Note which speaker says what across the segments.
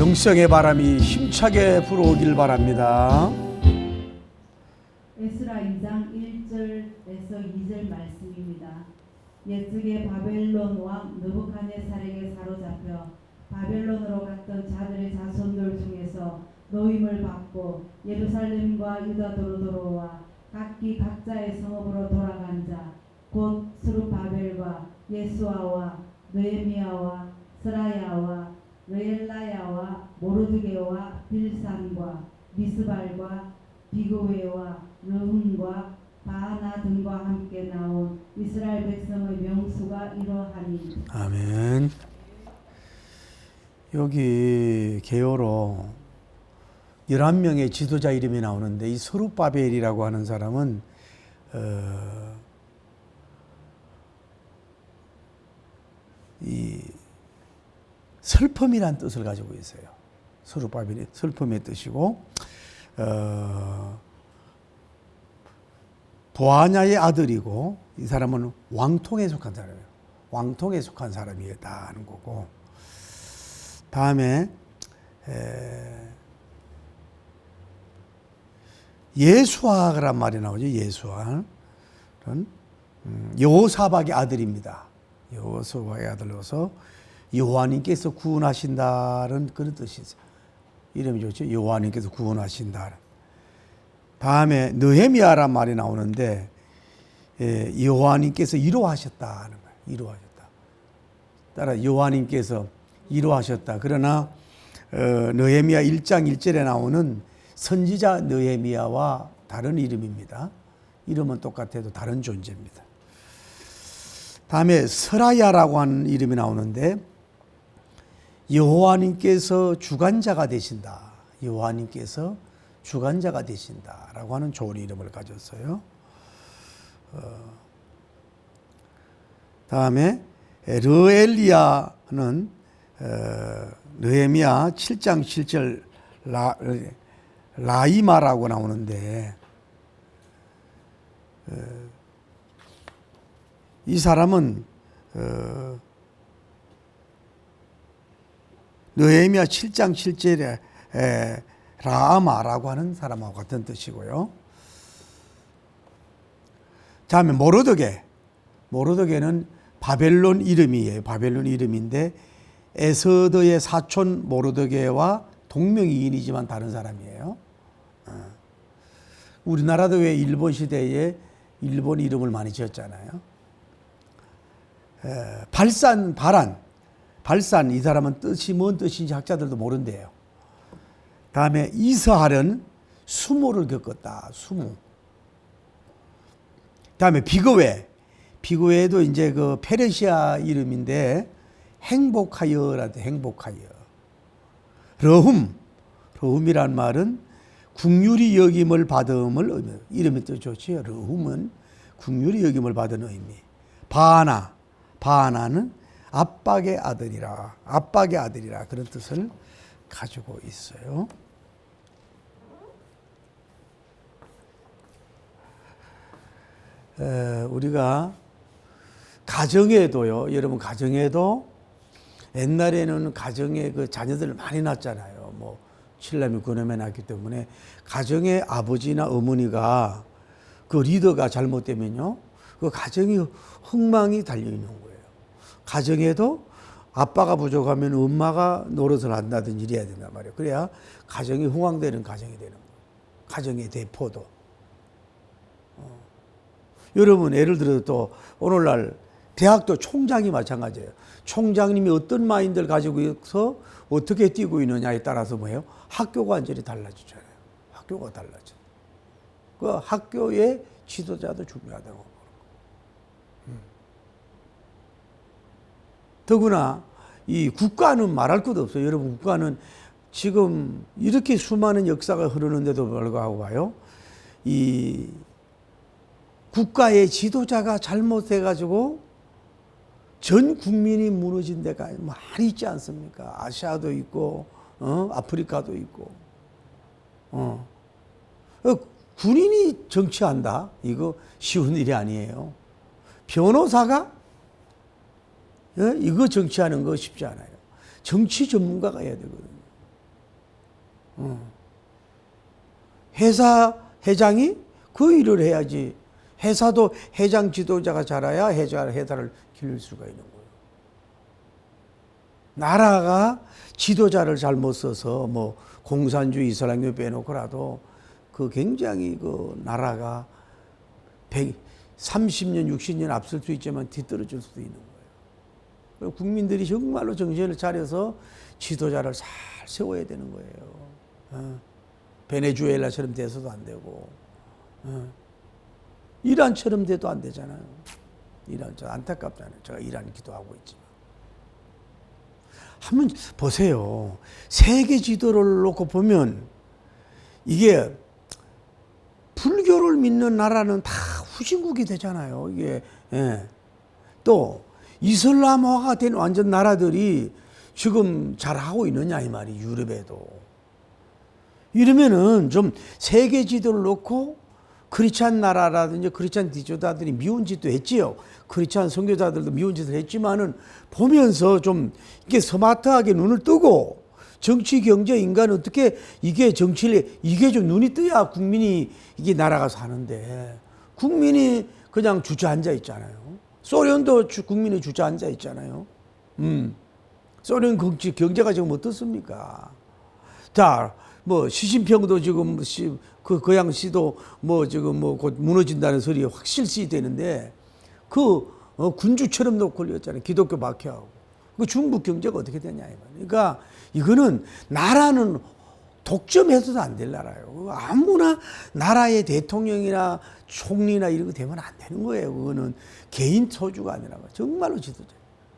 Speaker 1: 영성의 바람이 힘차게 불어오길 바랍니다.
Speaker 2: 에스라 2장 1절에서 2절 말씀입니다. 옛적에 바벨론 왕 느부갓네살에게 사로잡혀 바벨론으로 갔던 자들의 자손들 중에서 노임을 받고 예루살렘과 유다도로 돌아와 각기 각자의 성읍으로 돌아간 자 곧 스룹바벨과 예수아와 느헤미야와 스라야와 느엘라야와 모르드게와 빌산과 미스발과 비그웨와 르훔과 바하나 등과 함께 나온 이스라엘 백성의 명수가 이러하니.
Speaker 1: 아멘. 여기 개요로 11명의 지도자 이름이 나오는데 이 스룹바벨이라고 하는 사람은 이 슬픔이란 뜻을 가지고 있어요. 스룹바벨이 슬픔의 뜻이고 보아냐의 아들이고 이 사람은 왕통에 속한 사람이에요. 왕통에 속한 사람이다 하는 거고 다음에 예수아란 말이 나오죠. 예수아는 여호사박의 아들입니다. 여호사박의 아들로서 여호와님께서 구원하신다는 그런 뜻이 있어요. 이름이 좋죠. 여호와님께서 구원하신다. 다음에 느헤미야란 말이 나오는데 여호와님께서 이루하셨다 하는 거예요. 이루하셨다. 따라 여호와님께서 이루하셨다. 그러나 느헤미야 1장 1절에 나오는 선지자 느헤미야와 다른 이름입니다. 이름은 똑같아도 다른 존재입니다. 다음에 스라야라고 하는 이름이 나오는데 여호와님께서 주관자가 되신다. 여호와님께서 주관자가 되신다라고 하는 좋은 이름을 가졌어요. 다음에 르엘리야는 느헤미야 7장 7절 라이마라고 나오는데 이 사람은 느헤미야 7장 7절에 라아마라고 하는 사람하고 같은 뜻이고요. 다음에 모르드게는 바벨론 이름이에요. 바벨론 이름인데 에스더의 사촌 모르드게와 동명이인이지만 다른 사람이에요. 우리나라도 왜 일본 시대에 일본 이름을 많이 지었잖아요. 발산 이 사람은 뜻이 뭔 뜻인지 학자들도 모른대요. 다음에 이스할은 수모를 겪었다. 수모. 다음에 비그웨도 이제 그 페르시아 이름인데 행복하여라도 행복하여. 러훔이란 말은 긍휼히 여김을 받음을 의미. 이름이 또 좋지요. 러훔은 긍휼히 여김을 받은 의미. 바하나는 압박의 아들이라 그런 뜻을 가지고 있어요. 우리가 가정에도요, 여러분 가정에도 옛날에는 가정에 그 자녀들을 많이 낳았잖아요. 뭐 신랑이 그놈에 낳기 때문에 가정의 아버지나 어머니가 그 리더가 잘못되면요, 그 가정이 흥망이 달려 있는 거예요. 가정에도 아빠가 부족하면 엄마가 노릇을 한다든지 이래야 된단 말이에요. 그래야 가정이 흥왕되는 가정이 되는 거예요. 가정의 대포도. 여러분 예를 들어 또 오늘날 대학도 총장이 마찬가지예요. 총장님이 어떤 마인드를 가지고 있어 어떻게 뛰고 있느냐에 따라서 뭐예요? 학교가 완전히 달라지잖아요. 학교가 달라져. 그 학교의 지도자도 중요하다고 보는 거예요. 더구나 이 국가는 말할 것도 없어요. 여러분 국가는 지금 이렇게 수많은 역사가 흐르는데도 불구하고 봐요. 이 국가의 지도자가 잘못해가지고 전 국민이 무너진 데가 많이 있지 않습니까? 아시아도 있고, 아프리카도 있고. 군인이 정치한다? 이거 쉬운 일이 아니에요. 변호사가 이거 정치하는 거 쉽지 않아요. 정치 전문가가 해야 되거든요. 회사 회장이 그 일을 해야지. 회사도 회장 지도자가 잘해야 회사를 기를 수가 있는 거예요. 나라가 지도자를 잘못 써서 뭐 공산주의 이슬람교 빼놓고라도 그 굉장히 그 나라가 30년, 60년 앞설 수 있지만 뒤떨어질 수도 있는 거예요. 그리고 국민들이 정말로 정신을 차려서 지도자를 잘 세워야 되는 거예요. 베네수엘라처럼 돼서도 안 되고, 이란처럼 돼도 안 되잖아요. 이란, 저 안타깝잖아요. 제가 이란 기도하고 있지만. 한번 보세요. 세계 지도를 놓고 보면 이게 불교를 믿는 나라는 다 후진국이 되잖아요. 이게 또 이슬람화가 된 완전 나라들이 지금 잘하고 있느냐 이 말이 유럽에도. 이러면은 좀 세계 지도를 놓고 크리스찬 나라라든지 크리스찬 지도자들이 미운 짓도 했지요. 크리스찬 선교사들도 미운 짓을 했지만은 보면서 좀 이게 스마트하게 눈을 뜨고 정치, 경제, 인간 어떻게 이게 정치를 이게 좀 눈이 떠야 국민이 이게 나라가 사는데 국민이 그냥 주저앉아 있잖아요. 소련도 국민이 주저앉아 있잖아요. 소련 경제가 지금 어떻습니까? 자, 뭐 시진핑도 지금 그 고양시도 뭐 지금 뭐 곧 무너진다는 소리 확실시 되는데 그 군주처럼 놓고 걸렸잖아요. 기독교 박해하고. 그 중국 경제가 어떻게 되냐 이 말이에요. 그러니까 이거는 나라는 독점해서도 안 될 나라예요. 아무나 나라의 대통령이나 총리나 이런 거 되면 안 되는 거예요. 그거는 개인 소주가 아니라 정말로 지도자.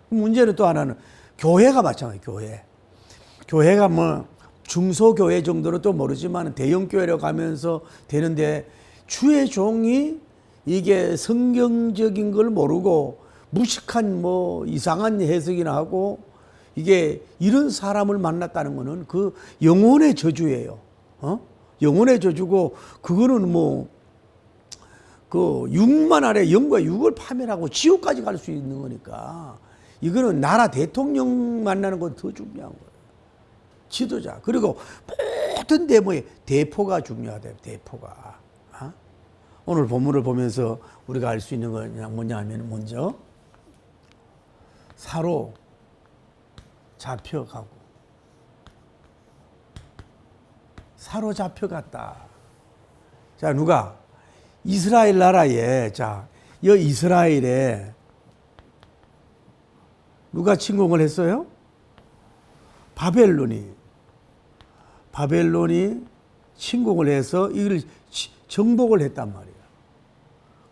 Speaker 1: 문제는 또 하나는 교회가 마찬가지예요. 교회가 뭐 중소교회 정도는 또 모르지만 대형교회로 가면서 되는데 주의 종이 이게 성경적인 걸 모르고 무식한 뭐 이상한 해석이나 하고 이게 이런 사람을 만났다는 거는 그 영혼의 저주예요. 영혼의 저주고 그거는 뭐 그 육만 아래 영과 육을 파멸하고 지옥까지 갈 수 있는 거니까 이거는 나라 대통령 만나는 건 더 중요한 거예요. 지도자. 그리고 모든 데모에 대포가 중요하대요. 대포가. 오늘 본문을 보면서 우리가 알 수 있는 건 뭐냐 하면 먼저 사로 잡혀가고 사로잡혀갔다. 자, 누가? 이스라엘 나라에, 자, 이 이스라엘에 누가 침공을 했어요? 바벨론이 침공을 해서 이걸 정복을 했단 말이에요.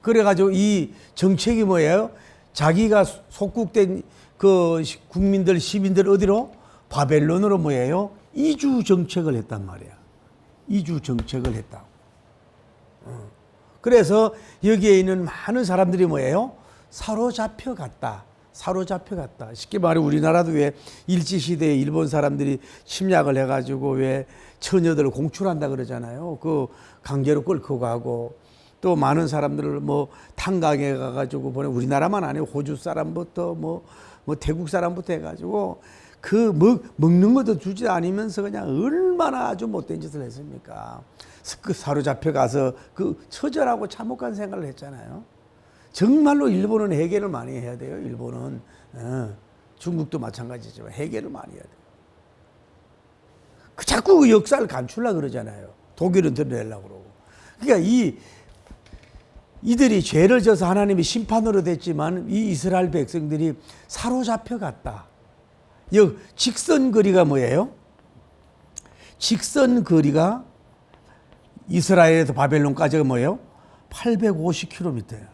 Speaker 1: 그래가지고 이 정책이 뭐예요? 자기가 속국된 그 국민들, 시민들 어디로? 바벨론으로 뭐예요? 이주 정책을 했단 말이야. 이주 정책을 했다고. 그래서 여기에 있는 많은 사람들이 뭐예요? 사로잡혀갔다. 쉽게 말해 우리나라도 왜 일제시대에 일본 사람들이 침략을 해가지고 왜 처녀들을 공출한다 그러잖아요. 그 강제로 끌고 가고 또 많은 사람들을 뭐 탄광에 가가지고 보내. 우리나라만 아니고 호주 사람부터 뭐 태국 사람부터 해가지고 그 먹는 것도 주지 않으면서 그냥 얼마나 아주 못된 짓을 했습니까? 그 사로잡혀 가서 그 처절하고 참혹한 생활을 했잖아요. 정말로 일본은 해결을 많이 해야 돼요. 일본은 중국도 마찬가지지만 해결을 많이 해야 돼요. 자꾸 그 역사를 감추려고 그러잖아요. 독일은 드러내려고 그러고. 그러니까 이들이 죄를 져서 하나님이 심판으로 됐지만 이 이스라엘 백성들이 사로잡혀 갔다. 이 직선거리가 뭐예요? 직선거리가 이스라엘에서 바벨론까지가 뭐예요? 850km예요.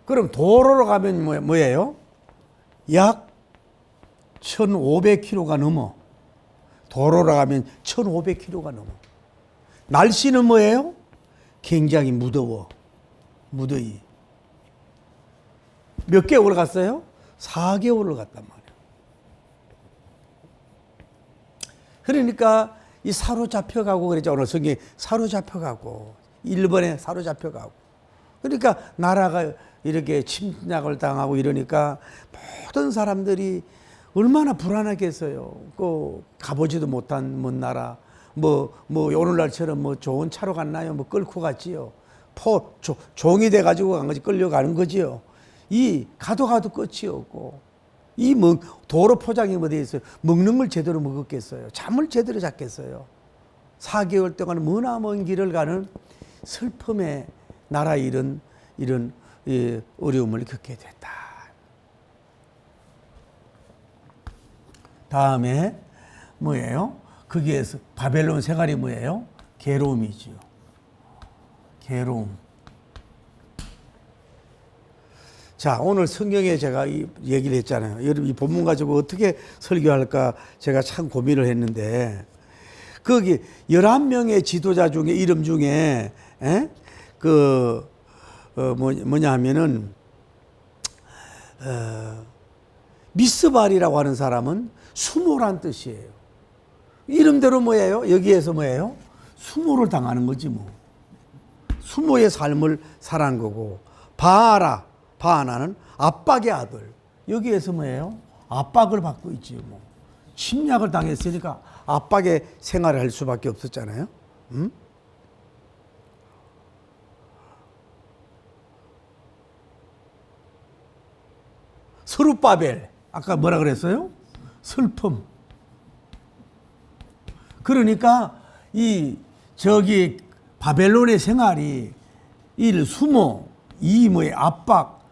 Speaker 1: 그럼 도로로 가면 뭐예요? 약 1500km가 넘어. 도로로 가면 1500km가 넘어. 날씨는 뭐예요? 굉장히 무더위. 몇 개월 갔어요? 4개월을 갔단 말이에요. 그러니까 이 사로잡혀가고 그랬죠. 오늘 성경에 사로잡혀가고 일본에 사로잡혀가고 그러니까 나라가 이렇게 침략을 당하고 이러니까 모든 사람들이 얼마나 불안하겠어요. 그 가보지도 못한 먼 나라, 뭐 오늘날처럼 뭐 좋은 차로 갔나요? 뭐 끌고 갔지요. 종이 돼가지고 간 거지, 끌려가는 거지요. 이 가도 끝이 없고, 도로 포장이 뭐 돼 있어요. 먹는 걸 제대로 먹었겠어요. 잠을 제대로 잤겠어요. 4개월 동안 머나먼 길을 가는 슬픔의 나라 이런 어려움을 겪게 됐다. 다음에 뭐예요? 거기에서 바벨론 생활이 뭐예요? 괴로움이지요. 괴로움. 자, 오늘 성경에 제가 이 얘기를 했잖아요. 여러분, 이 본문 가지고 어떻게 설교할까 제가 참 고민을 했는데, 거기 11명의 지도자 중에 이름 중에 뭐냐 하면은 미스발이라고 하는 사람은 수모란 뜻이에요. 이름대로 뭐예요? 여기에서 뭐예요? 수모를 당하는 거지 뭐. 수모의 삶을 살아간 거고, 바하나는 압박의 아들. 여기에서 뭐예요? 압박을 받고 있지 뭐. 침략을 당했으니까 압박의 생활을 할 수밖에 없었잖아요. 스룹바벨. 아까 뭐라 그랬어요? 슬픔. 그러니까 저기 바벨론의 생활이 수모, 뭐예요? 압박,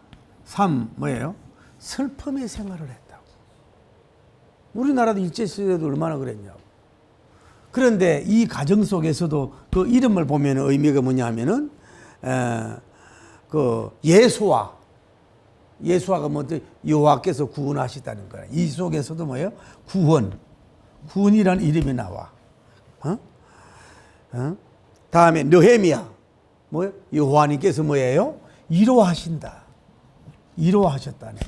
Speaker 1: 뭐예요? 슬픔의 생활을 했다고. 우리나라도 일제시대도 얼마나 그랬냐고. 그런데 이 가정 속에서도 그 이름을 보면 의미가 뭐냐 하면은 예수아가 뭐죠? 여호와께서 구원하시다는 거야. 이 속에서도 뭐예요? 구원이라는 이름이 나와. 다음에 느헤미야. 뭐예요? 여호와님께서 뭐예요? 위로하신다. 위로하셨다네.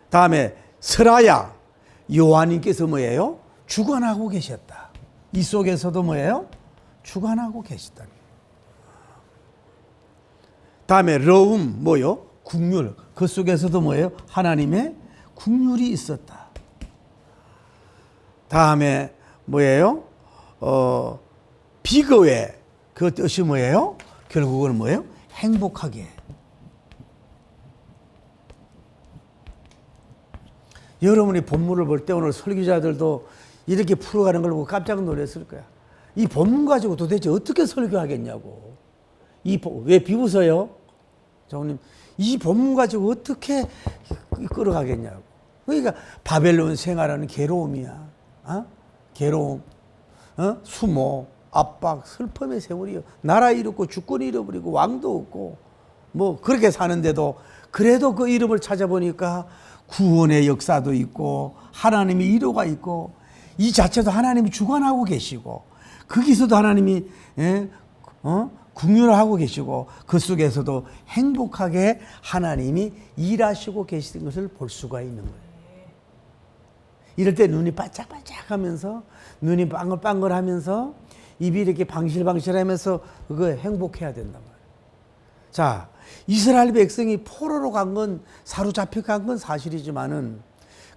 Speaker 1: 다음에 스라야. 여호와님께서 뭐예요? 주관하고 계셨다. 이 속에서도 뭐예요? 주관하고 계시다. 다음에 러움 뭐요? 국률. 그 속에서도 뭐예요? 하나님의 국률이 있었다. 다음에 뭐예요? 비거웨. 그 뜻이 뭐예요? 결국은 뭐예요? 행복하게. 여러분이 본문을 볼 때 오늘 설교자들도 이렇게 풀어가는 걸 보고 깜짝 놀랐을 거야. 이 본문 가지고 도대체 어떻게 설교하겠냐고. 왜 비웃어요? 장로님, 이 본문 가지고 어떻게 끌어가겠냐고. 그러니까 바벨론 생활하는 괴로움이야. 괴로움, 수모, 압박, 슬픔의 세월이요. 나라 잃었고 주권 잃어버리고 왕도 없고 뭐 그렇게 사는데도 그래도 그 이름을 찾아보니까 구원의 역사도 있고 하나님의 위로가 있고 이 자체도 하나님이 주관하고 계시고 거기서도 하나님이 국률을 하고 계시고 그 속에서도 행복하게 하나님이 일하시고 계시는 것을 볼 수가 있는 거예요. 이럴 때 눈이 반짝반짝하면서 눈이 빵글빵글하면서 입이 이렇게 방실방실하면서 그거 행복해야 된단 말이에요. 자, 이스라엘 백성이 포로로 간 건 사로잡혀 간 건 사실이지만은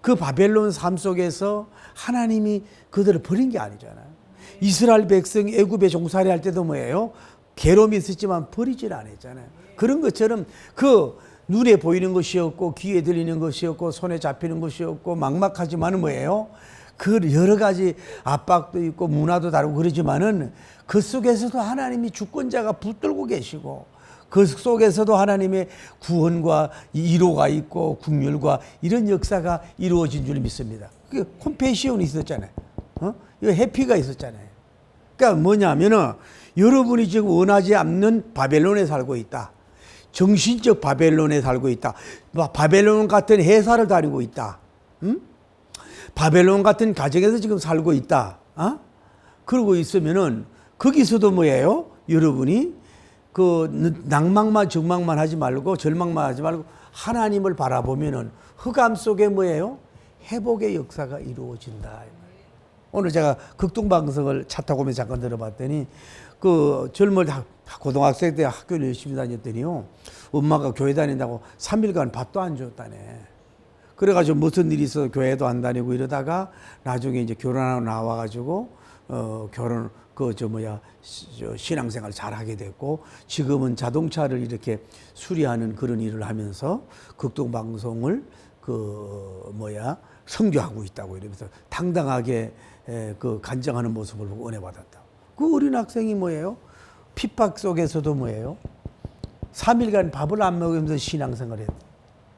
Speaker 1: 그 바벨론 삶 속에서 하나님이 그들을 버린 게 아니잖아요. 이스라엘 백성이 애굽에 종살이 할 때도 뭐예요? 괴로움이 있었지만 버리질 않았잖아요. 그런 것처럼 그 눈에 보이는 것이었고 귀에 들리는 것이었고 손에 잡히는 것이었고 막막하지만은 뭐예요? 그 여러 가지 압박도 있고 문화도 다르고 그러지만은 그 속에서도 하나님이 주권자가 붙들고 계시고 그 속에서도 하나님의 구원과 위로가 있고 국률과 이런 역사가 이루어진 줄 믿습니다. 그 콤패시온이 있었잖아요. 이거 해피가 있었잖아요. 그러니까 뭐냐면은 여러분이 지금 원하지 않는 바벨론에 살고 있다. 정신적 바벨론에 살고 있다. 바벨론 같은 회사를 다니고 있다. 바벨론 같은 가정에서 지금 살고 있다. 그러고 있으면은 거기서도 뭐예요? 여러분이 그 낭망만 정망만 하지 말고 절망만 하지 말고 하나님을 바라보면은 흑암 속에 뭐예요? 회복의 역사가 이루어진다. 오늘 제가 극동방송을 차 타고 오면서 잠깐 들어봤더니 그 젊은 고등학생 때 학교를 열심히 다녔더니요. 엄마가 교회 다닌다고 3일간 밥도 안 줬다네. 그래가지고 무슨 일이 있어서 교회도 안 다니고 이러다가 나중에 이제 결혼하고 나와가지고 결혼 신앙생활 잘 하게 됐고, 지금은 자동차를 이렇게 수리하는 그런 일을 하면서 극동방송을 선교하고 있다고 이러면서 당당하게 그 간증하는 모습을 보고 은혜 받았다. 그 어린 학생이 뭐예요? 핍박 속에서도 뭐예요? 3일간 밥을 안 먹으면서 신앙생활을 했다.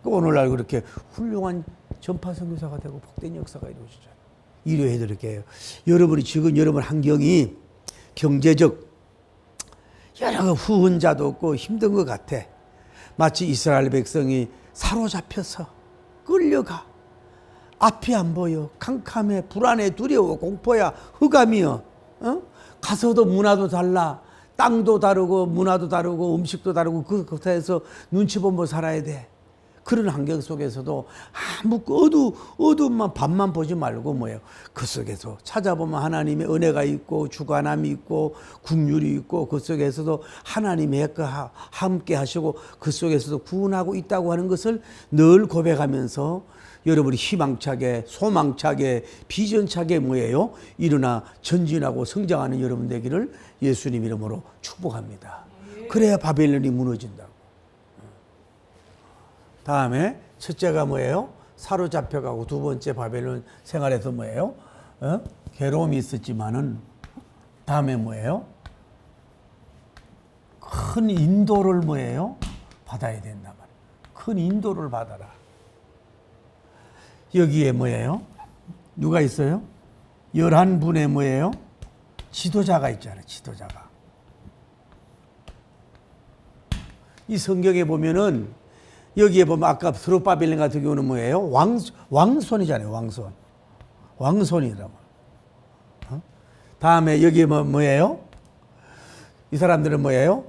Speaker 1: 오늘날 그렇게 훌륭한 전파 선교사가 되고 복된 역사가 이루어지잖아요. 이루어드릴게요. 여러분이 지금 여러분 환경이 경제적 여러 후원자도 없고 힘든 것 같아. 마치 이스라엘 백성이 사로잡혀서 끌려가. 앞이 안 보여. 캄캄해. 불안해. 두려워. 공포야. 흑암이여. 가서도 문화도 달라. 땅도 다르고 문화도 다르고 음식도 다르고 그것에서 눈치 보며 살아야 돼. 그런 환경 속에서도 아무 어두움만 밤만 보지 말고 뭐예요? 그 속에서 찾아보면 하나님의 은혜가 있고 주관함이 있고 국률이 있고 그 속에서도 하나님의 함께 하시고 그 속에서도 구원하고 있다고 하는 것을 늘 고백하면서 여러분이 희망차게 소망차게 비전차게 뭐예요? 일어나 전진하고 성장하는 여러분 되기를 예수님 이름으로 축복합니다. 그래야 바벨론이 무너진다고. 다음에 첫째가 뭐예요? 사로잡혀가고 두 번째 바벨론 생활에서 뭐예요? 괴로움이 있었지만은 다음에 뭐예요? 큰 인도를 뭐예요? 받아야 된단 말이에요. 큰 인도를 받아라. 여기에 뭐예요? 누가 있어요? 11분의 뭐예요? 지도자가 있잖아요. 지도자가. 이 성경에 보면은 여기에 보면 아까 스룹바벨론 같은 경우는 뭐예요? 왕손이잖아요. 왕손이라고. 다음에 여기에 뭐예요? 이 사람들은 뭐예요?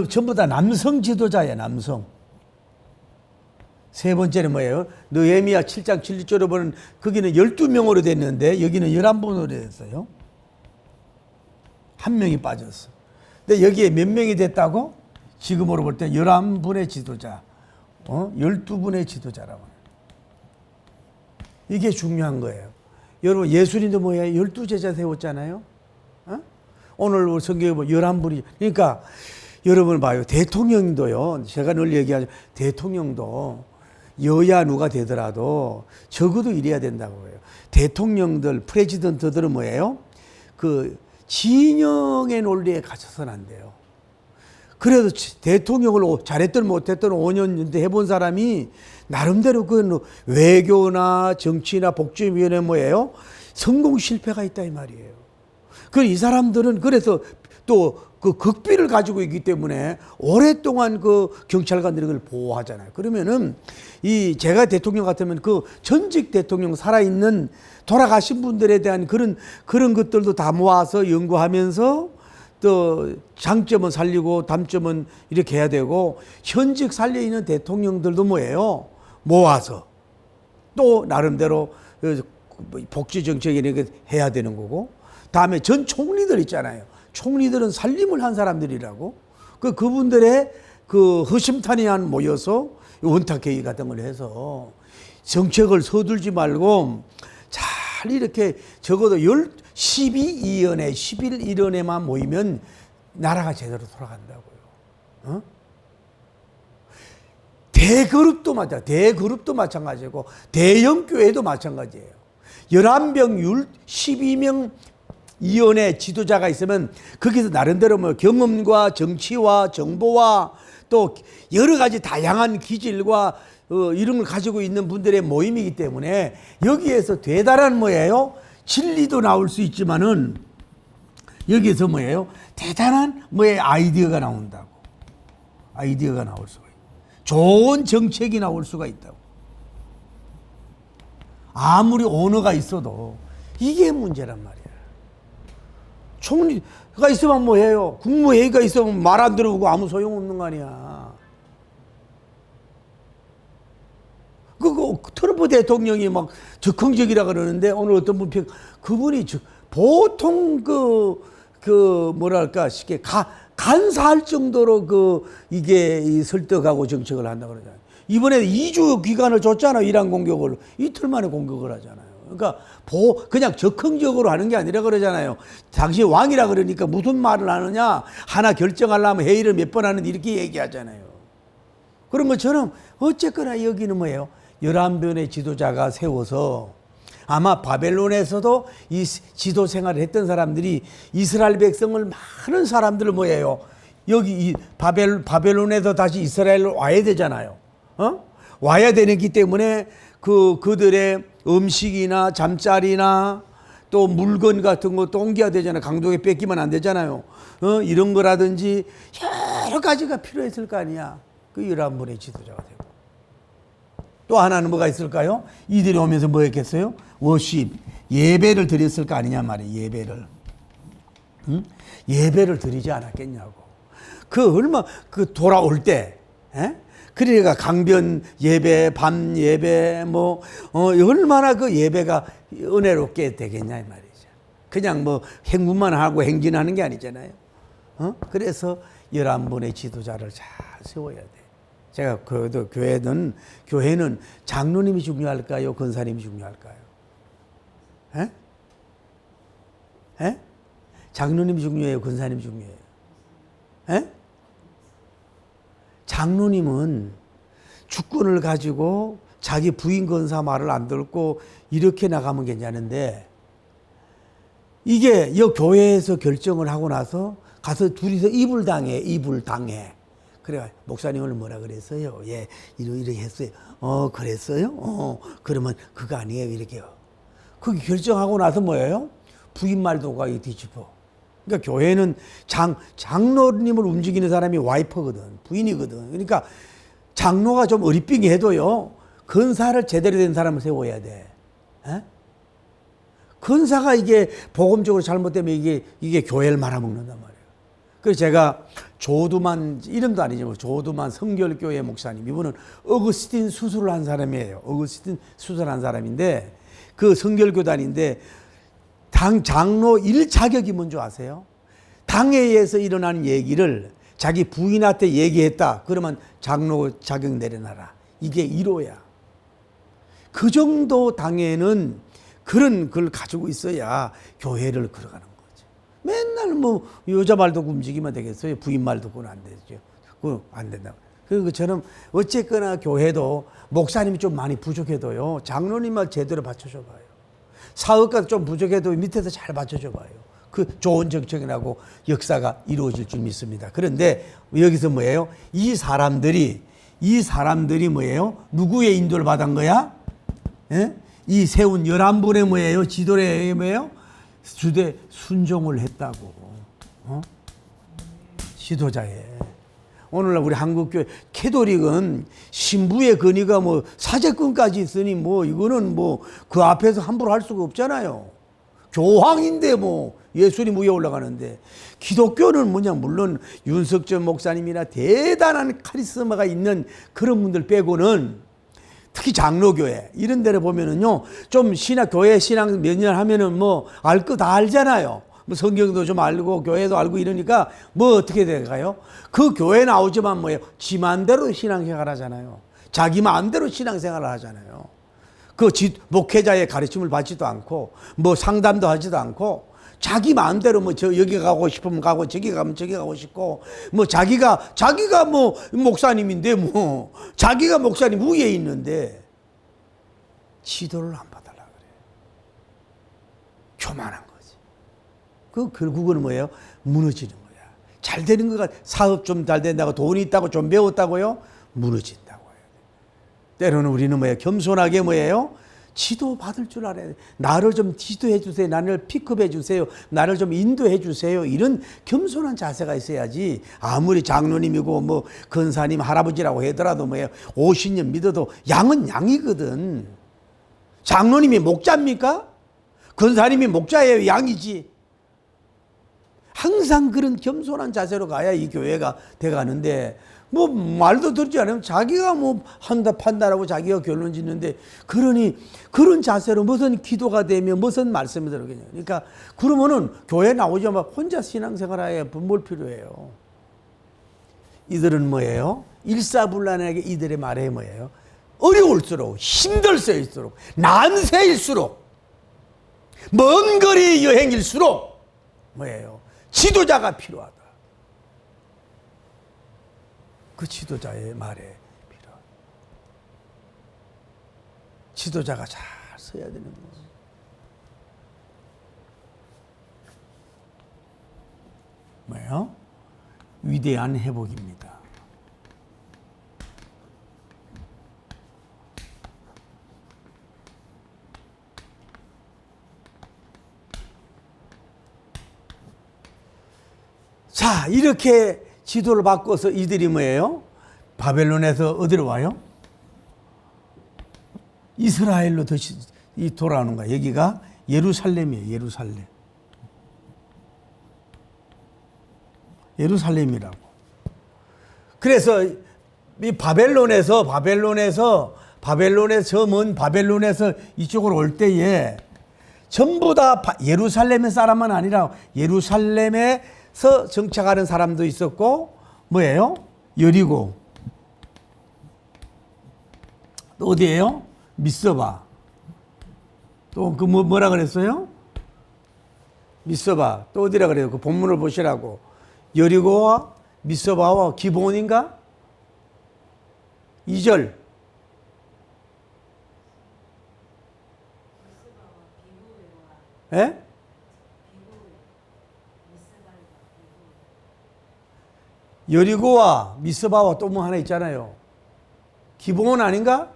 Speaker 1: 전부 다 남성 지도자예요. 남성. 세 번째는 뭐예요? 느헤미야 7장 7절로 보는 거기는 12명으로 됐는데 여기는 11분으로 됐어요. 한 명이 빠졌어. 근데 여기에 몇 명이 됐다고? 지금으로 볼 때 11분의 지도자. 12분의 지도자라고. 이게 중요한 거예요. 여러분, 예수님도 뭐예요? 12제자 세웠잖아요. 오늘 성경에 보면 11분이. 그러니까 여러분 봐요. 대통령도요. 제가 늘 얘기하죠. 대통령도 여야 누가 되더라도 적어도 이래야 된다고 해요. 대통령들, 프레지던트들은 뭐예요? 그 진영의 논리에 갇혀서는 안 돼요. 그래도 대통령을 잘했든 못했든 5년 해본 사람이 나름대로 그 외교나 정치나 복지위원회 뭐예요? 성공 실패가 있다 이 말이에요. 이 사람들은 그래서 또 그 극비를 가지고 있기 때문에 오랫동안 그 경찰관들이 그걸 보호하잖아요. 그러면은 제가 대통령 같으면 그 전직 대통령 살아있는 돌아가신 분들에 대한 그런 것들도 다 모아서 연구하면서 또 장점은 살리고 단점은 이렇게 해야 되고 현직 살려있는 대통령들도 뭐예요? 모아서 또 나름대로 복지정책 이렇게 해야 되는 거고 다음에 전 총리들 있잖아요. 총리들은 살림을 한 사람들이라고 그분들의 그 허심탄회한 모여서 원탁회의 같은 걸 해서 정책을 서둘지 말고 잘 이렇게 적어도 12위원회, 11위원회만 모이면 나라가 제대로 돌아간다고요. 대그룹도 마찬가지고 대형교회도 마찬가지예요. 11명, 12명 위원회 지도자가 있으면 거기서 나름대로 뭐 경험과 정치와 정보와 또 여러 가지 다양한 기질과 이런 걸 가지고 있는 분들의 모임이기 때문에 여기에서 대단한 뭐예요? 진리도 나올 수 있지만은 여기에서 뭐예요? 대단한 아이디어가 나온다고. 아이디어가 나올 수가 있고 좋은 정책이 나올 수가 있다고. 아무리 언어가 있어도 이게 문제란 말이야. 총리가 있으면 뭐해요? 국무회의가 있으면 말 안 들어보고 아무 소용없는 거 아니야. 트럼프 대통령이 막 적극적이라 그러는데 오늘 어떤 분 그분이 보통 뭐랄까 쉽게 간사할 정도로 이게 설득하고 정책을 한다 그러잖아요. 이번에 2주 기간을 줬잖아요. 이란 공격을. 이틀 만에 공격을 하잖아요. 그러니까 그냥 적극적으로 하는 게 아니라 그러잖아요. 당신 왕이라 그러니까 무슨 말을 하느냐. 하나 결정하려면 회의를 몇 번 하는데 이렇게 얘기하잖아요. 그런 것처럼 어쨌거나 여기는 뭐예요? 11명의 지도자가 세워서 아마 바벨론에서도 이 지도 생활을 했던 사람들이 이스라엘 백성을 많은 사람들을 뭐예요? 여기 이 바벨론에서 다시 이스라엘로 와야 되잖아요. 와야 되기 때문에 그들의 음식이나 잠자리나 또 물건 같은 것도 옮겨야 되잖아요. 강도에 뺏기면 안 되잖아요. 이런 거라든지 여러 가지가 필요했을 거 아니야. 그 11분의 지도자가 되고. 또 하나는 뭐가 있을까요? 이들이 오면서 뭐 했겠어요? 워십, 예배를 드렸을 거 아니냐 말이에요. 예배를. 예배를 드리지 않았겠냐고. 돌아올 때, 그러니까 강변 예배, 밤 예배, 얼마나 그 예배가 은혜롭게 되겠냐, 이 말이죠. 그냥 행군만 하고 행진하는 게 아니잖아요. 그래서 11분의 지도자를 잘 세워야 돼. 제가 그래도 교회는 장로님이 중요할까요? 권사님이 중요할까요? 장로님이 중요해요? 권사님이 중요해요? 장로님은 주권을 가지고 자기 부인 권사 말을 안 듣고 이렇게 나가면 괜찮은데 이게 이 교회에서 결정을 하고 나서 가서 둘이서 이불 당해. 그래 목사님을 뭐라 그랬어요? 예, 이렇게 했어요. 그랬어요? 그러면 그거 아니에요. 이렇게요. 그게 결정하고 나서 뭐예요? 부인 말도 가기 뒤집어. 그러니까 교회는 장로님을 움직이는 사람이 와이프거든, 부인이거든. 그러니까 장로가 좀 어리빙해도요, 권사를 제대로 된 사람을 세워야 돼. 권사가 이게 복음적으로 잘못되면 이게 교회를 말아먹는단 말이에요. 그래서 제가 조두만, 이름도 아니지만 조두만 성결교회 목사님, 이분은 어거스틴 수술을 한 사람이에요. 어거스틴 수술한 사람인데 그 성결교단인데 당 장로 1자격이 뭔지 아세요? 당회에서 일어나는 얘기를 자기 부인한테 얘기했다. 그러면 장로 자격 내려놔라. 이게 1호야. 그 정도 당회는 그런 걸 가지고 있어야 교회를 걸어가는 거죠. 맨날 여자 말 듣고 움직이면 되겠어요? 부인 말 듣고는 안 되죠. 그거 안 된다. 그것처럼 어쨌거나 교회도 목사님이 좀 많이 부족해도요, 장로님만 제대로 받쳐줘봐요. 사업가 좀 부족해도 밑에서 잘 받쳐줘봐요. 그 좋은 정책이라고 역사가 이루어질 줄 믿습니다. 그런데 여기서 뭐예요? 이 사람들이 뭐예요? 누구의 인도를 받은 거야? 이 세운 11분의 뭐예요? 지도에 뭐예요? 주대 순종을 했다고. 지도자에. 오늘날 우리 한국교회 캐톨릭은 신부의 권위가 사제권까지 있으니 이거는 그 앞에서 함부로 할 수가 없잖아요. 교황인데 예수님 위에 올라가는데, 기독교는 물론 윤석전 목사님이나 대단한 카리스마가 있는 그런 분들 빼고는, 특히 장로교회 이런 데를 보면은요, 좀 교회 신앙 몇 년 하면은 알 거 다 알잖아요. 성경도 좀 알고 교회도 알고 이러니까 어떻게 될까요? 그 교회 나오지만 지 마음대로 신앙생활 하잖아요. 자기 마음대로 신앙생활을 하잖아요. 그 목회자의 가르침을 받지도 않고 상담도 하지도 않고 자기 마음대로 여기 가고 싶으면 가고 저기 가면 저기 가고 싶고 자기가 목사님인데 자기가 목사님 위에 있는데 지도를 안 받으려고 그래요. 교만한 거지. 결국은 뭐예요? 무너지는 거야. 잘 되는 거가 사업 좀 잘 된다고 돈이 있다고 좀 배웠다고요? 무너진다고 해요. 때로는 우리는 겸손하게 지도 받을 줄 알아야 돼. 나를 좀 지도해 주세요. 나를 픽업해 주세요. 나를 좀 인도해 주세요. 이런 겸손한 자세가 있어야지. 아무리 장로님이고 권사님 할아버지라고 하더라도 50년 믿어도 양은 양이거든. 장로님이 목자입니까? 권사님이 목자예요? 양이지. 항상 그런 겸손한 자세로 가야 이 교회가 돼가는데 말도 듣지 않으면 자기가 판단하고 자기가 결론 짓는데, 그러니 그런 자세로 무슨 기도가 되며 무슨 말씀이 들어오겠냐. 그러니까 그러면은 교회 나오자마자 혼자 신앙생활에 뭘 필요해요. 이들은 뭐예요? 일사불란하게 이들의 말에 뭐예요? 어려울수록, 힘들수록, 난세일수록, 먼 거리 여행일수록 뭐예요? 지도자가 필요하다. 그 지도자의 말에 필요하다. 지도자가 잘 써야 되는 거죠. 뭐예요? 위대한 회복입니다. 자, 이렇게 지도를 바꿔서 이들이 뭐예요? 바벨론에서 어디로 와요? 이스라엘로 돌아오는 거야. 여기가 예루살렘이에요. 예루살렘. 예루살렘이라고. 그래서 이 바벨론에서 저 먼 바벨론에서 이쪽으로 올 때에 전부 다 예루살렘의 사람은 아니라 예루살렘에서 정착하는 사람도 있었고, 뭐예요? 여리고. 또 어디예요? 미스바. 또 그 뭐라 그랬어요? 미스바. 또 어디라 그래요? 그 본문을 보시라고. 여리고와 미스바와 기브온인가? 2절. 예? 여리고와 미스바와 또 뭐 하나 있잖아요. 기브온 아닌가?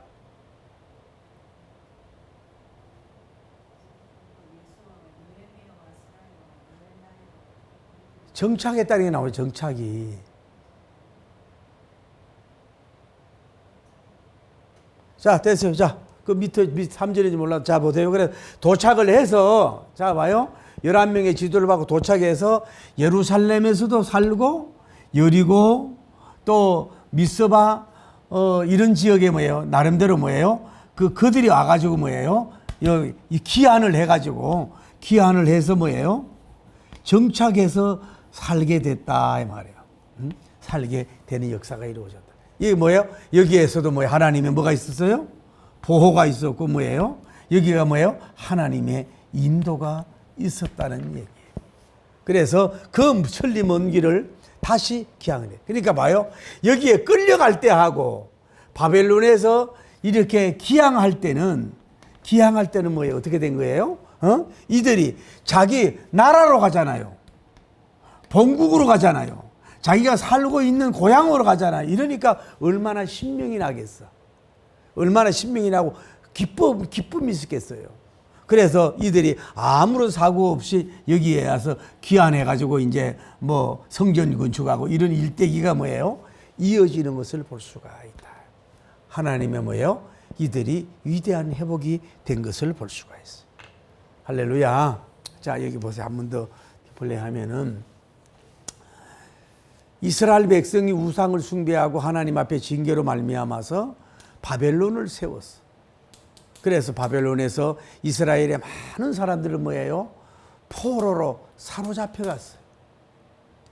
Speaker 1: 정착했다는 게 나와요. 정착이. 자, 됐어요. 자, 그 밑에 3절인지 몰라도 자 보세요. 그래 도착을 해서 자 봐요. 11명의 지도를 받고 도착해서 예루살렘에서도 살고 여리고 또 미스바 이런 지역에 뭐예요? 나름대로 뭐예요? 그들이 와가지고 뭐예요? 이 기한을 해가지고 기한을 해서 뭐예요? 정착해서 살게 됐다 이 말이에요. 살게 되는 역사가 이루어졌다. 이게 뭐예요? 여기에서도 뭐예요? 하나님의 뭐가 있었어요? 보호가 있었고 뭐예요? 여기가 뭐예요? 하나님의 인도가 있었다는 얘기예요. 그래서 그 천리 먼 길을 다시 기항을 해요. 그러니까 봐요. 여기에 끌려갈 때 하고 바벨론에서 이렇게 기항할 때는 뭐예요? 어떻게 된 거예요? 이들이 자기 나라로 가잖아요. 본국으로 가잖아요. 자기가 살고 있는 고향으로 가잖아요. 이러니까 얼마나 신명이 나겠어. 얼마나 신명이 나고 기쁨이 있었겠어요. 그래서 이들이 아무런 사고 없이 여기에 와서 귀환해가지고 이제 뭐 성전 건축하고 이런 일대기가 뭐예요? 이어지는 것을 볼 수가 있다. 하나님의 뭐예요? 이들이 위대한 회복이 된 것을 볼 수가 있어요. 할렐루야. 자, 여기 보세요. 한 번 더 플레이하면은 이스라엘 백성이 우상을 숭배하고 하나님 앞에 징계로 말미암아서 바벨론을 세웠어. 그래서 바벨론에서 이스라엘의 많은 사람들은 뭐예요? 포로로 사로잡혀 갔어요.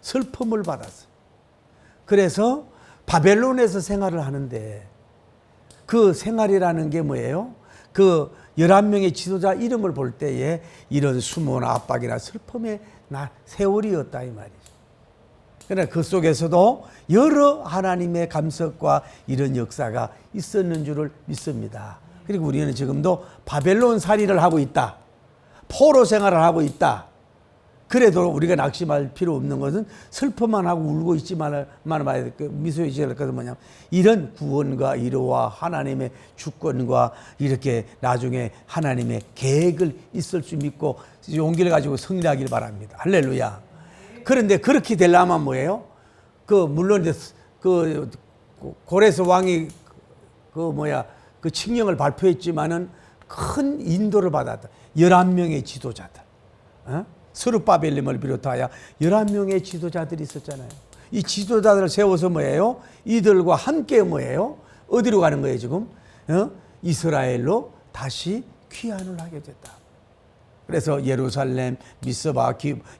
Speaker 1: 슬픔을 받았어요. 그래서 바벨론에서 생활을 하는데 그 생활이라는 게 뭐예요? 그 11명의 지도자 이름을 볼 때에 이런 수모나 압박이나 슬픔의 세월이었다 이 말이죠. 그러나 그 속에서도 여러 하나님의 감석과 이런 역사가 있었는 줄을 믿습니다. 그리고 우리는 지금도 바벨론 살이를 하고 있다. 포로 생활을 하고 있다. 그래도 우리가 낙심할 필요 없는 것은 슬퍼만 하고 울고 있지만 봐야 될 거, 미소에 지을 것은 뭐냐면 이런 구원과 위로와 하나님의 주권과 이렇게 나중에 하나님의 계획을 있을 수 믿고 용기를 가지고 승리하길 바랍니다. 할렐루야. 그런데 그렇게 되려면 뭐예요? 물론 이제 고레스 왕이 그 칙령을 발표했지만은 큰 인도를 받았다. 11명의 지도자들. 스룹바벨림을 비롯하여 11명의 지도자들이 있었잖아요. 이 지도자들을 세워서 뭐예요? 이들과 함께 뭐예요? 어디로 가는 거예요, 지금? 이스라엘로 다시 귀환을 하게 됐다. 그래서 예루살렘, 미스바,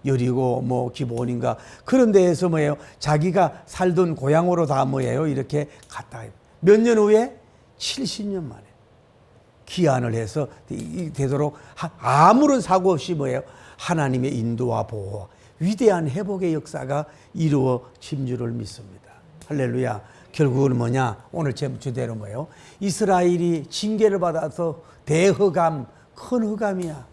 Speaker 1: 여리고, 뭐 기브온인가 그런 데에서 뭐예요? 자기가 살던 고향으로 다 뭐예요? 이렇게 갔다. 몇 년 후에 70년 만에 귀환을 해서 되도록 아무런 사고 없이 뭐예요? 하나님의 인도와 보호, 위대한 회복의 역사가 이루어진 줄을 믿습니다. 할렐루야. 결국은 뭐냐? 오늘 제 주제로 뭐예요? 이스라엘이 징계를 받아서 대허감, 큰 허감이야.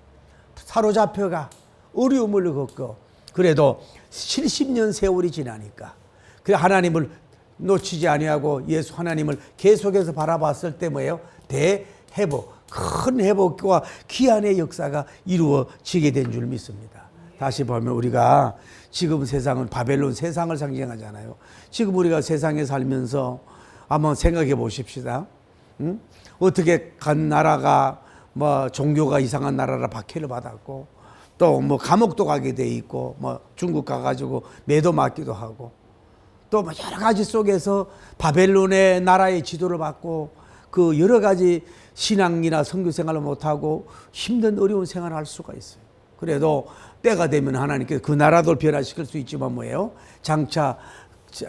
Speaker 1: 사로잡혀가 어려움을 겪고 그래도 70년 세월이 지나니까 그래 하나님을 놓치지 아니하고 예수 하나님을 계속해서 바라봤을 때 뭐예요? 대회복, 큰 회복과 귀환의 역사가 이루어지게 된 줄 믿습니다. 다시 보면 우리가 지금 세상은 바벨론 세상을 상징하잖아요. 지금 우리가 세상에 살면서 한번 생각해 보십시다. 응? 어떻게 간 나라가 뭐 종교가 이상한 나라라 박해를 받았고 또 뭐 감옥도 가게 돼 있고 뭐 중국 가가지고 매도 맞기도 하고 또 뭐 여러 가지 속에서 바벨론의 나라의 지도를 받고 그 여러 가지 신앙이나 선교 생활을 못하고 힘든 어려운 생활을 할 수가 있어요. 그래도 때가 되면 하나님께서 그 나라도 변화시킬 수 있지만 뭐예요? 장차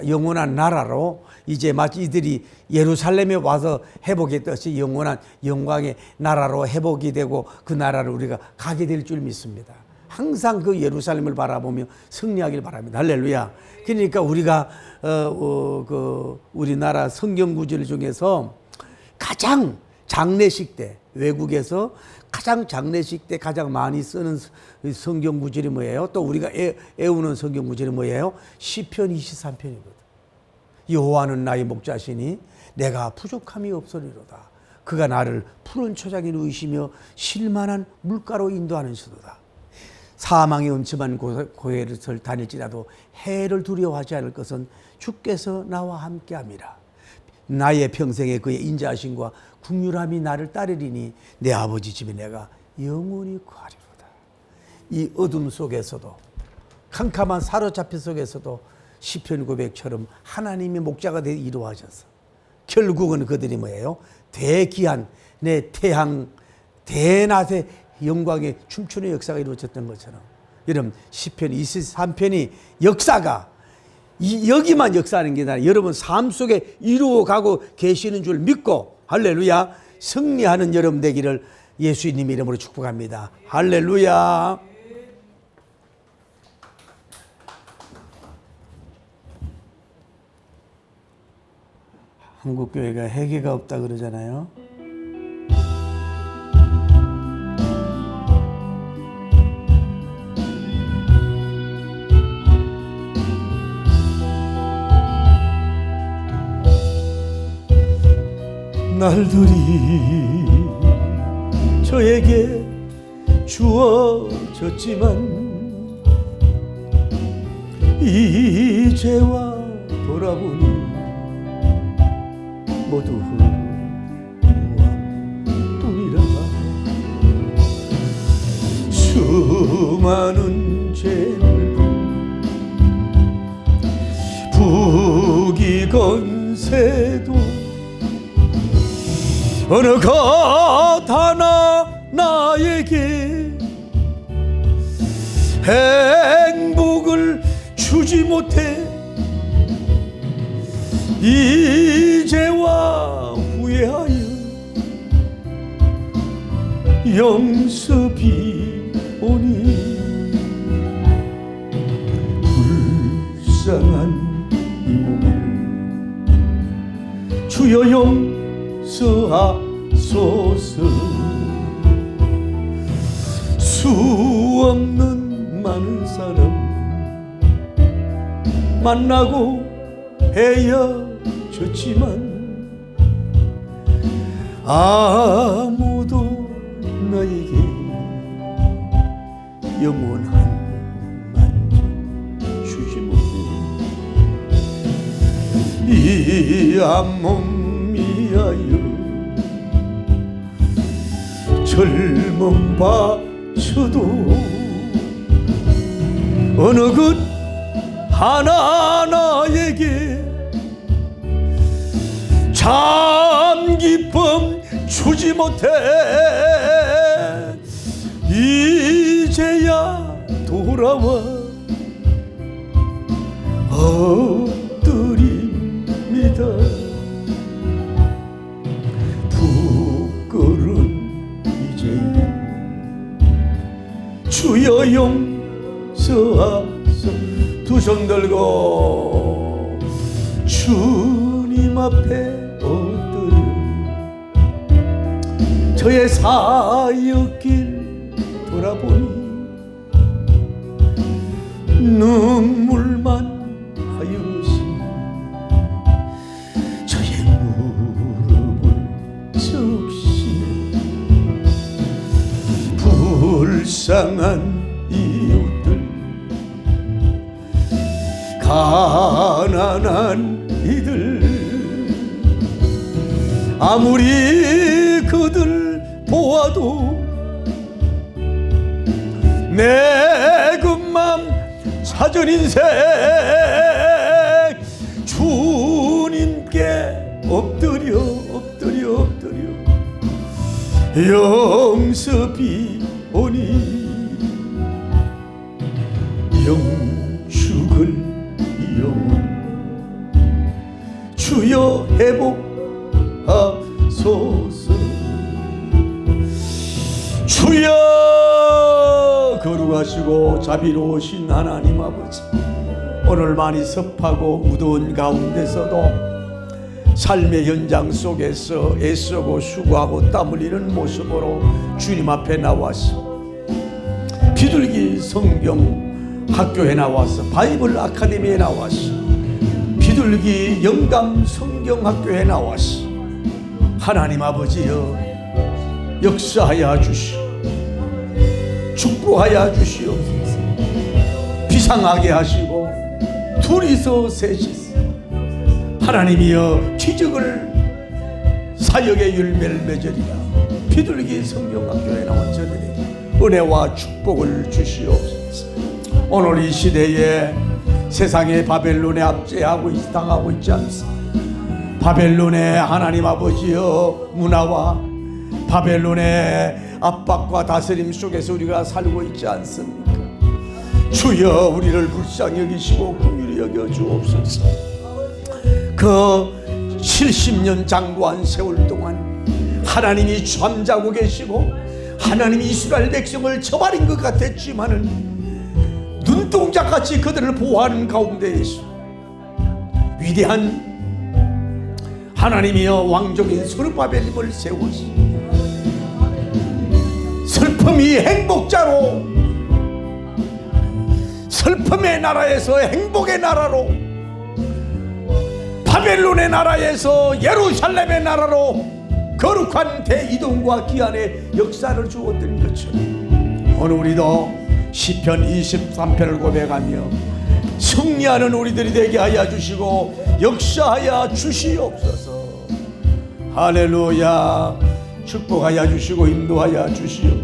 Speaker 1: 영원한 나라로 이제 마치 이들이 예루살렘에 와서 회복했듯이 영원한 영광의 나라로 회복이 되고 그 나라를 우리가 가게 될 줄 믿습니다. 항상 그 예루살렘을 바라보며 승리하길 바랍니다. 할렐루야. 그러니까 우리가 그 우리나라 성경 구절 중에서 가장 장례식 때 외국에서 가장 장례식 때 가장 많이 쓰는 성경 구절이 뭐예요? 또 우리가 애우는 성경 구절이 뭐예요? 시편 23편이거든. 여호와는 나의 목자시니 내가 부족함이 없으리로다. 그가 나를 푸른 초장에 누이시며 실만한 물가로 인도하는 시도다. 사망의 음침한 고해를 다닐지라도 해를 두려워하지 않을 것은 주께서 나와 함께함이라. 나의 평생에 그의 인자하심과 국률함이 나를 따르리니 내 아버지 집에 내가 영원히 거하리로다. 이 어둠 속에서도 캄캄한 사로잡힌 속에서도 시편 고백처럼 하나님의 목자가 되어 이루어져서 결국은 그들이 뭐예요? 대기한 내 태양 대낮의 영광의 춤추는 역사가 이루어졌던 것처럼 여러분 시편 23편이 역사가 여기만 역사하는 게 아니라 여러분 삶 속에 이루어가고 계시는 줄 믿고 할렐루야 승리하는 여러분 되기를 예수님 이름으로 축복합니다. 할렐루야. 한국교회가 회개가 없다 그러잖아요. 날들이 저에게 주어졌지만 이제와 돌아보니 모두 후함뿐이라. 수많은 죄물도 부귀건세도 어느 것 하나 나에게 행복을 주지 못해 이제와 후회하여 영습이 오니 불쌍한 이 몸을 주여 용서하소서. 수 없는 많은 사람 만나고 헤어졌지만 아무도 나에게 영원한 만족 주지 못해 이 한몸 위하여 젊음 바쳐도 어느 것 하나 나에게 참 기쁨 주지 못해 이제야 돌아와 엎드립니다. 부끄러운 이제 주여 용서하소. 두 손 들고 주님 앞에 엎드려 저의 사역길 돌아보니 눈물만 하여시 저의 무릎을 적시네. 불쌍한 이웃들 가난한 이들 아무리 그들 보아도 내 그맘 찾은 인생 주님께 엎드려 영습이 오니 영축을 영원 주여 회복하소서. 주여 거룩하시고 자비로우신 하나님 아버지, 오늘 많이 습하고 무더운 가운데서도 삶의 현장 속에서 애쓰고 수고하고 땀 흘리는 모습으로 주님 앞에 나와서 비둘기 성경 학교에 나와서 바이블 아카데미에 나와서 비둘기 영감 성경 학교에 나와서 하나님 아버지여 역사하여 주시오. 축복하여 주시옵소서. 비상하게 하시고 둘이서 셋이서 하나님이여 기적을 사역의 열매를 맺으리라. 비둘기 성경학교에 나온 저들에게 은혜와 축복을 주시옵소서. 오늘 이 시대에 세상의 바벨론에 압제하고 당하고 있지 않습니까? 바벨론의 하나님 아버지여 문화와 바벨론의 압박과 다스림 속에서 우리가 살고 있지 않습니까? 주여 우리를 불쌍히 여기시고 긍휼히 여겨 주옵소서. 그 70년 장구한 세월 동안 하나님이 잠자고 계시고 하나님이 이스라엘 백성을 저버린 것 같았지만은 눈동자같이 그들을 보호하는 가운데에서 위대한 하나님이여 왕족인 스룹바벨님을 세우시 슬픔이 행복자로 슬픔의 나라에서 행복의 나라로 바벨론의 나라에서 예루살렘의 나라로 거룩한 대이동과 기한의 역사를 주었던 것처럼 오늘 우리도 시편 23편을 고백하며 승리하는 우리들이 되게 하여 주시고 역사하여 주시옵소서. 할렐루야. 축복하여 주시고 인도하여 주시옵소서.